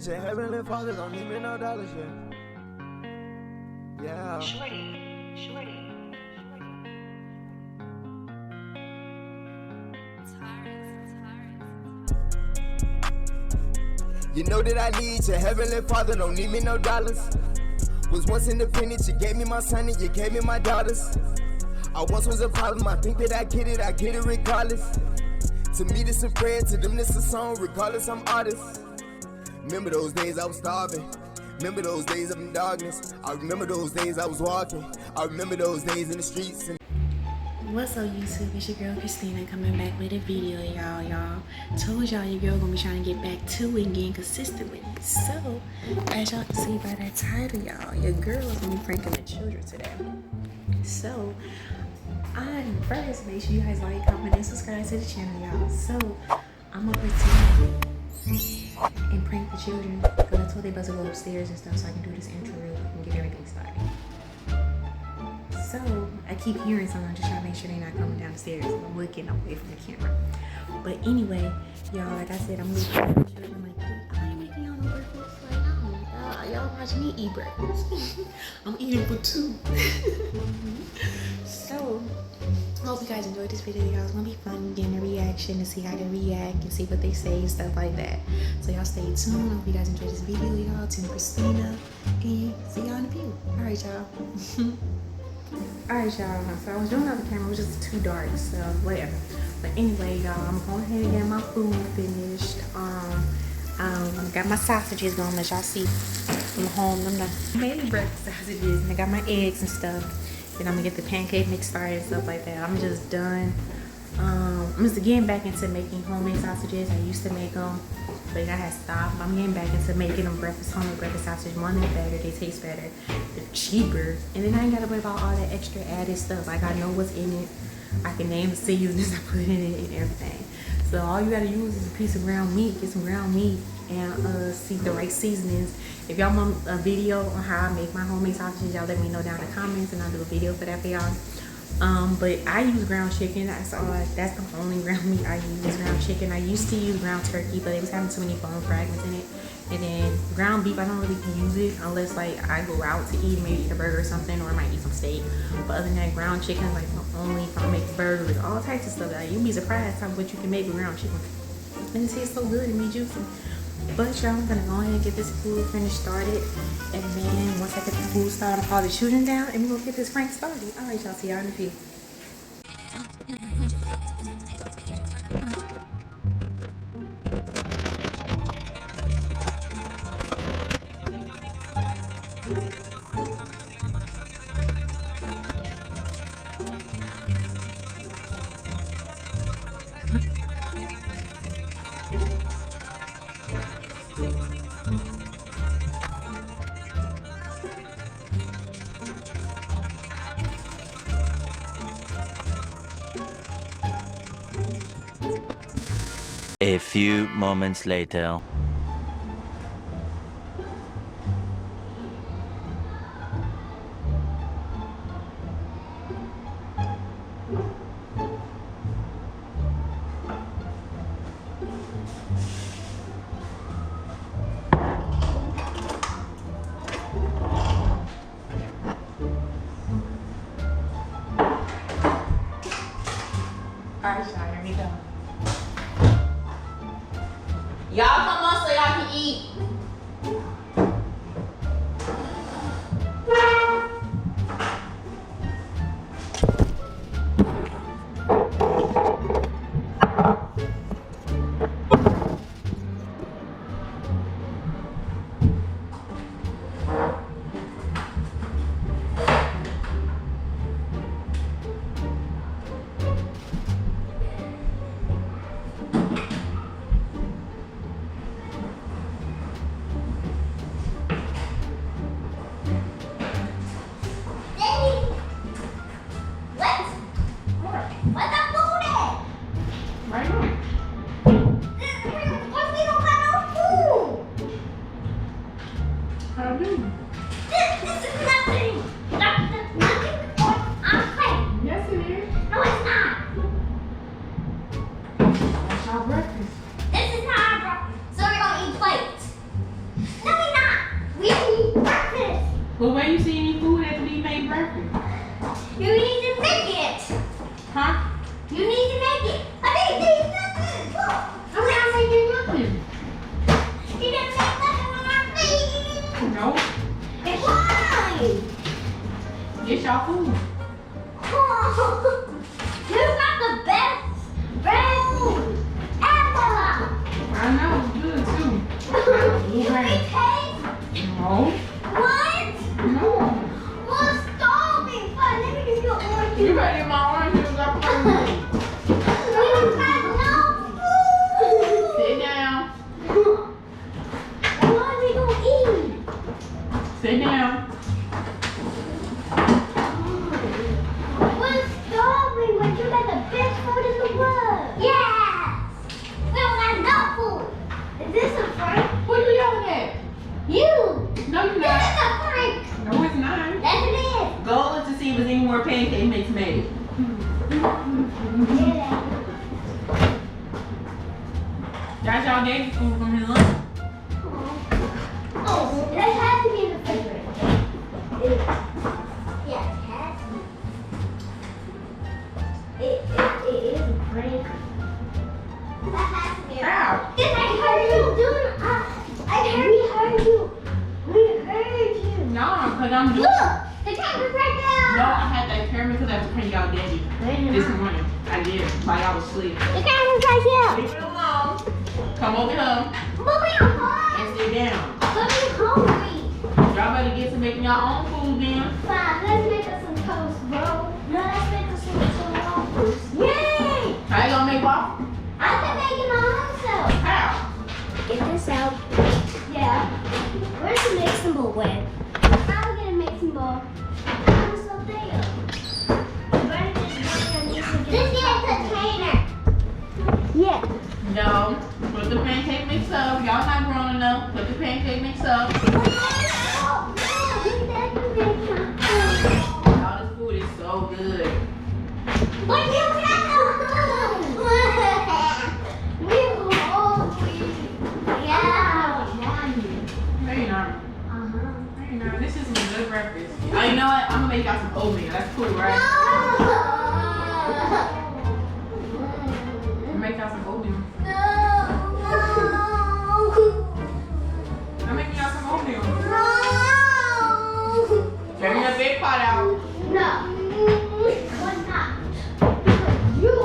To Heavenly Father, don't need me no dollars, yeah. Shorty. You know that I need your Heavenly Father, don't need me no dollars. Was once independent, you gave me my son and you gave me my daughters. I once was a problem, I think that I get it regardless. To me this a prayer, to them this a song, regardless I'm artist. Remember those days I was starving, remember those days of in darkness. I remember those days I was walking, I remember those days in the streets. What's up YouTube, it's your girl Christina coming back with a video, y'all. Told y'all your girl gonna be trying to get back to it and getting consistent with it. So, as y'all can see by that title, y'all, your girl is gonna be pranking the children today. So, first make sure you guys like, comment, and subscribe to the channel, y'all. So, I'm gonna pretend and prank the children because I told they about to go upstairs and stuff so I can do this intro real quick and get everything started. So I keep hearing someone, just trying to make sure they're not coming down the stairs. I'm looking away from the camera. But anyway, y'all, like I said, I'm looking at the children like, I ain't making y'all no breakfast. Like, y'all watch me eat breakfast. I'm eating for two. So I hope you guys enjoyed this video, y'all. It's gonna be fun getting a reaction to see how they react and see what they say and stuff like that. So y'all stay tuned. I hope you guys enjoyed this video, y'all. Team Christina, and see y'all in the view. All right, y'all. Alright, y'all, so I was doing on the camera, it was just too dark, so whatever. But anyway, y'all, I'm going ahead and get my food finished. Got my sausages going, let y'all see from home. I'm mainly breakfast sausages, and I got my eggs and stuff. Then I'm gonna get the pancake mix started and stuff like that. I'm just done. I'm just getting back into making homemade sausages. I used to make them, but I had stopped. I'm getting back into making them homemade breakfast sausage. One, they're better, they taste better, they're cheaper, and then I ain't gotta worry about all that extra added stuff. Like, I know what's in it, I can name the seasonings I put in it and everything. So all you gotta use is a piece of ground meat, get some ground meat, and see the right seasonings. If y'all want a video on how I make my homemade sausages, y'all let me know down in the comments, and I'll do a video for that for y'all. But I use ground chicken. That's the only ground meat I use, ground chicken. I used to use ground turkey, but it was having too many bone fragments in it. And then ground beef, I don't really use it unless like I go out to eat, maybe eat a burger or something, or I might eat some steak. But other than that, ground chicken, like only if I make burgers, all types of stuff. Like, you'd be surprised how what you can make with ground chicken. And it tastes so good and be juicy. But y'all, I'm gonna go ahead and get this food finished started, and then once I get the food started, I'm gonna call the children down and we're gonna get this prank started. All right, y'all, see y'all in the view. A few moments later. Alright, y'all, here we go. Y'all come But where you see any food that we made breakfast? You need to make it. Huh? You need to make it. I didn't do nothing. Look. I'm not making nothing. You didn't make nothing on our feet. No. Why? It's y'all food. You got the best bread ever. I know, it's good too. You can taste. No. What? No. Well, starving. Fine, let me give you orange. You better get my orange juice up first. We don't have no food. Sit down. What are we gonna eat? Sit down. We're starving, but you got the best food in the world. Yes. We don't got no food. Is this a prank? What are you yelling at? You. No, you're This not. is a prank. No, it's not. Yes, it is. Goal is to see if there's any more pancake mix made. Yeah. That's y'all daily food from his lunch. Oh, that has to be in the refrigerator. Yeah, it has to be. It is a prank. That has to be. Ow. Yes, I heard you doing. We heard you. We heard you. No, because I'm doing. Look, the camera's right there. No, I had that camera because I had to print y'all daddy this morning. I did while y'all was asleep. The camera's right here. Leave it alone. Come over here But we are hungry. and sit down. But we hungry. Y'all better get to making your own food then. Fine, let's make us some toast, bro. No, let's make us some waffles. Yay! How you gonna make waffles? I've been making my own self. How? Get this out. Yeah. Where's the mixing bowl at? How we gonna mixing bowl? It's up there. This is a container. Yeah. No. Put the pancake mix up. Y'all not grown enough. Put the pancake mix up. Y'all, this food is so good. But you got We're hungry. Yeah. No, you're not. Uh-huh. No, you're not. This is some good breakfast. Oh, you know what? I'm gonna make y'all some oatmeal. That's cool, right? I'm gonna make y'all some oatmeal. I'm making y'all some oatmeal. Bring your big pot out. No. Why not? You.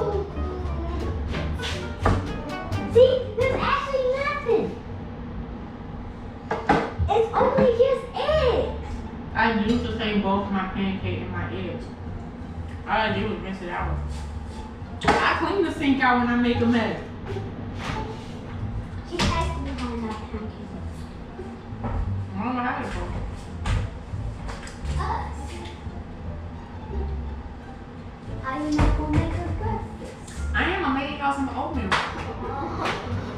See, there's actually nothing. It's only just eggs. I used to take both my pancake and my eggs. All I do is rinse it out. I clean the sink out when I make a mess. She has to be on that pancake. I don't know how to go. Us. Are you not gonna make her breakfast? I am. I'm making y'all some oatmeal.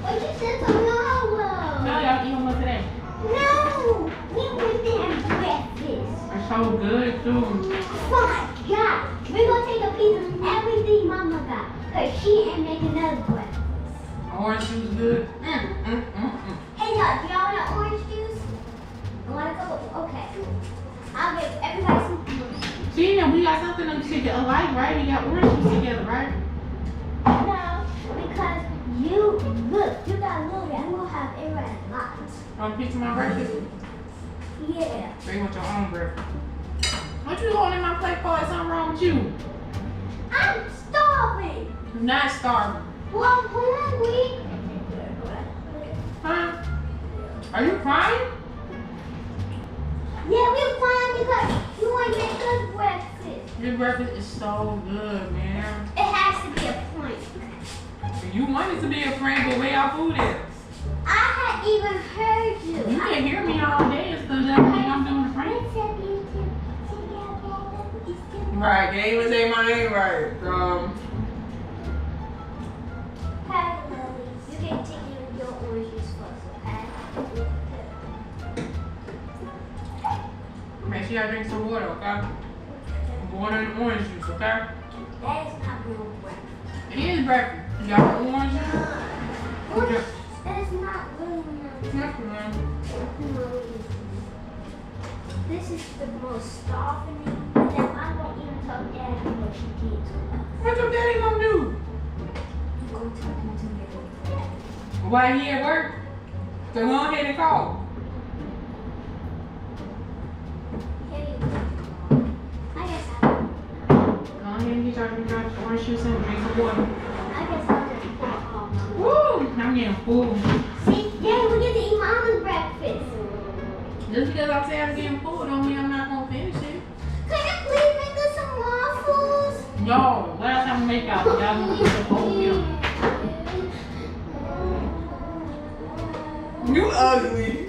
But you said tomorrow. No, y'all eat one today. No, we want to have breakfast. It's so good too. Fine, God, we're gonna take a piece of everything Mama got, cause she ain't making another breakfast. Orange juice good. Hey y'all, do y'all want orange juice? You want a couple? Okay. I'll give everybody some. See, now we got something to stick it alike, right? We got orange juice together, right? No, because you look, you got Lily. I'm gonna have it right a lot. Want a piece of my breakfast? Yeah. So you want your own breakfast. What you holding in my plate for? Is something wrong with you? I'm starving. You're not starving. Well, I'm hungry. Huh? Are you crying? Yeah, we're fine because you want to make us breakfast. Your breakfast is so good, man. It has to be a prank. You want it to be a prank, but where y'all food is? I had even heard you. You can hear me all day and stuff. That think I'm doing a prank. Right, can't even say my name right. Hey, Lily, you can take your orange juice first, okay? Make sure y'all drink some water, okay? Water and orange juice, okay? That is not real breakfast. It is breakfast. Y'all want orange juice? Orange, that is not really nice. Yes, man. No. this is the most starving, and then I won't even tell Daddy what she did to us. What your daddy gonna do? You go tell him to get it. Why he at work? So go ahead and call. Hey, I guess Go ahead and get your orange juice and drink some water. I'll just pour all mine. Woo! I'm getting full. See, Daddy, we get to eat Mama's breakfast. Just because I say I'm getting full don't mean I'm not gonna finish it. Can you please make us some waffles? Yo, last time I make out, y'all gonna eat the whole meal. You ugly.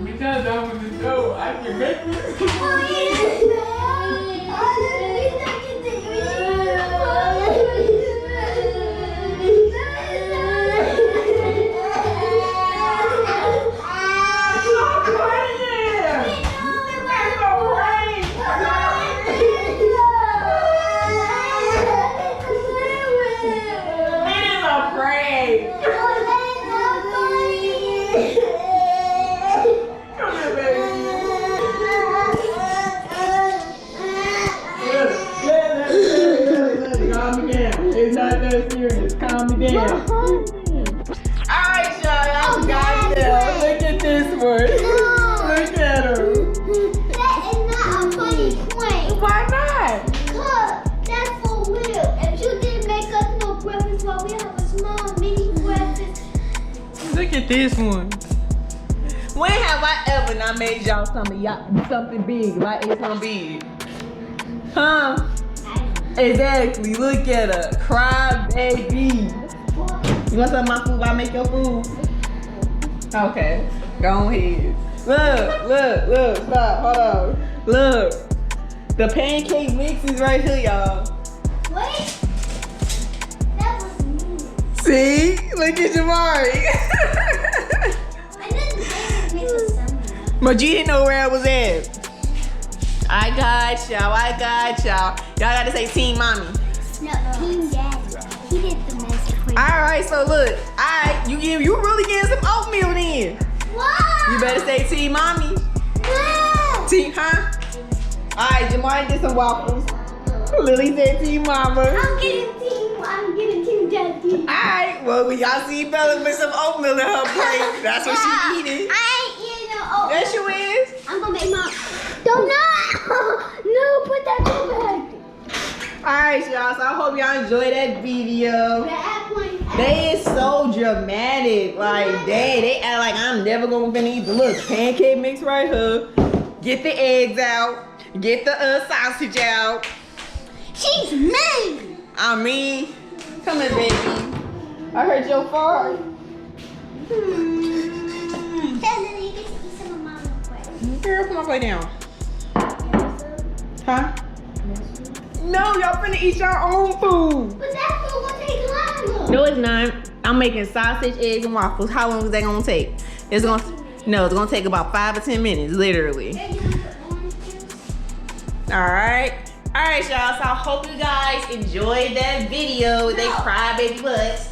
Because I was the dough, I can make this. It's not that serious. Calm me down. Alright, y'all got them. Look at this one. Look at her. That is not a funny point. Why not? Cause that's for real. If you didn't make us no breakfast while we have a small mini breakfast. Look at this one. When have I ever not made y'all something big? Like it's gonna be, huh? Exactly. Look at her, cry baby. You want some of my food while I make your food? Okay, go ahead. Look, stop, hold on. Look, the pancake mix is right here, y'all. Wait. That was me. See? Look at Jamari. I didn't make it somewhere. But you didn't know where I was at. I got y'all. Y'all gotta say Team Mommy. No, Team Daddy. He did the message. Alright, so look. Alright, you really getting some oatmeal then. What? You better say Team Mommy. No. Team, huh? Alright, Jamari did some waffles. Lily said Team Mama. I'm getting Team Daddy. Alright, well, when y'all see Bella with some oatmeal in her plate, that's what she eating. I ain't eating no oatmeal. Yes, you is. I'm gonna make my. Don't no, put that back. Alright, y'all, so I hope y'all enjoyed that video. That point. They is so dramatic. Like, they act like I'm never gonna finish eat the look pancake mix right here. Get the eggs out. Get the sausage out. She's mean. I mean, come here, baby. I heard your fart. Suddenly, you get to eat some of Mama's bread. Girl, put my plate down. Huh? No, y'all finna eat your own food. But that food will take longer. No, it's not. I'm making sausage, eggs, and waffles. How long is that gonna take? It's gonna take about 5 or 10 minutes, literally. And you want the orange juice? Alright, y'all. So I hope you guys enjoyed that video with they crybaby butts.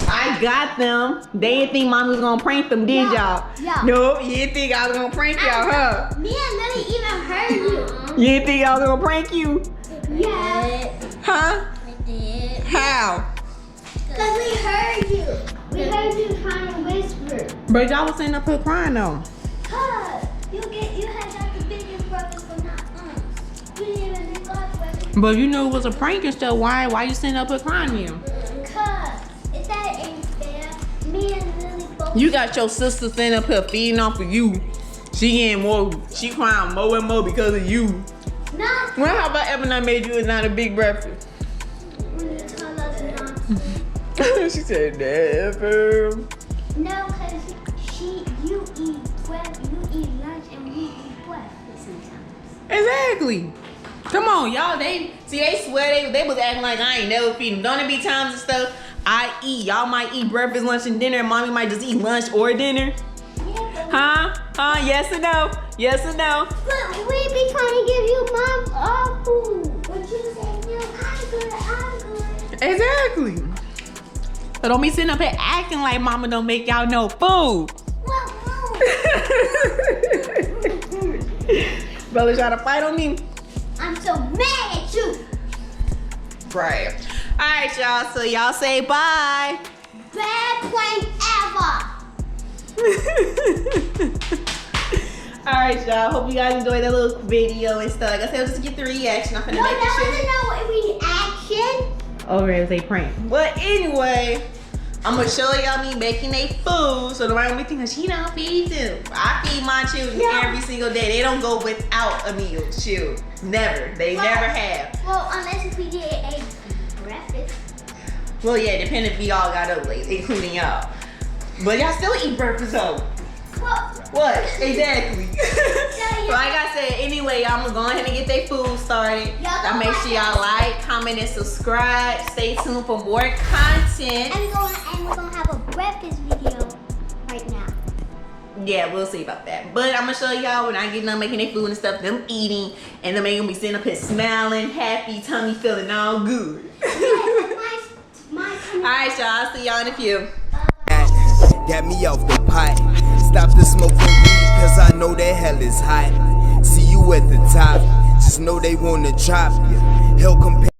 I got them. They didn't think Mommy was gonna prank them, did y'all? Yeah. No, you didn't think I was gonna prank y'all, huh? Me and Lily even heard you. You didn't think I was gonna prank you? Yeah. Huh? I did. How? Because we heard you. We heard you trying to whisper. But y'all was sitting up here crying though. Cause you had got the biggest breakfast but not us. You didn't even think us breakfast. But you knew it was a prank and stuff. Why you sitting up here crying then? Cause if that ain't fair, me and Lily both. You got your sister sitting up here feeding off of you. She crying more and more because of you. Not Well, how about ever not made you not a big breakfast? when you tell us not. She said never. No, cause you eat lunch and we eat breakfast sometimes. Exactly. Come on, y'all. They swear they was acting like I ain't never feed them. Don't it be times and stuff I eat? Y'all might eat breakfast, lunch, and dinner. And mommy might just eat lunch or dinner. Yeah, Huh? Yes or no? Yes or no? but we be trying to give you mom food. But you say no, I'm good. Exactly. So don't be sitting up here acting like mama don't make y'all no food. What Brother try to fight on me. I'm so mad at you. Right. Alright, y'all. So y'all say bye. Bad prank ever. Alright, y'all. Hope you guys enjoyed that little video and stuff. Like I said, just get the reaction. I'm finna No, make this that shit. wasn't no reaction. Oh, it was a prank. But anyway, I'm gonna show y'all me making they food so nobody gonna be thinking she don't feed them. I feed my children Yeah. every single day. They don't go without a meal. Shoot, never. They Well- never have. Well, unless if we did a breakfast. Well, yeah, depending if we all got up late, including y'all. But y'all still eat breakfast though. Well, What? Exactly. yeah. So like I said, anyway, I'm gonna go ahead and get their food started. Y'all Y'all go make sure y'all like, comment, and subscribe. Stay tuned for more content. and we're gonna have a breakfast video right now. Yeah, we'll see about that. But I'm gonna show y'all when I get done making their food and stuff, them eating, and them gonna be sitting up here smiling, happy, tummy feeling all good. My Alright, y'all, I'll see y'all in a few. Got me off the pot. Stop the smoking weed, cause I know that hell is hot. See you at the top, just know they wanna drop you. Hell compare.